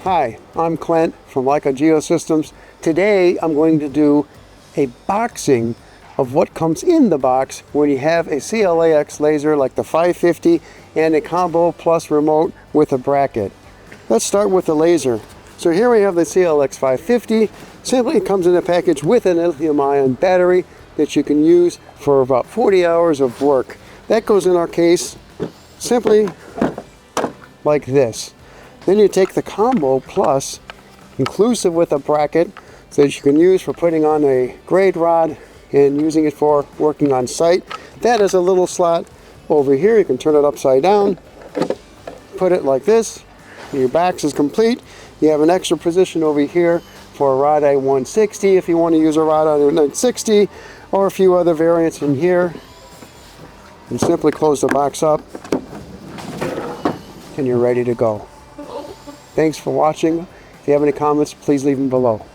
Hi, I'm Clint from Leica Geosystems. Today I'm going to do a boxing of what comes in the box when you have a CLAx laser like the 550 and a combo plus remote with a bracket. Let's start with the laser. So here we have the CLAx 550. Simply comes in a package with an lithium-ion battery that you can use for about 40 hours of work. That goes in our case simply like this. Then you take the combo plus, inclusive with a bracket, so that you can use for putting on a grade rod and using it for working on site. That is a little slot over here. You can turn it upside down, put it like this. Your box is complete. You have an extra position over here for a rod at 160 if you want to use a rod at 960, or a few other variants in here. And simply close the box up and you're ready to go. Thanks for watching. If you have any comments, please leave them below.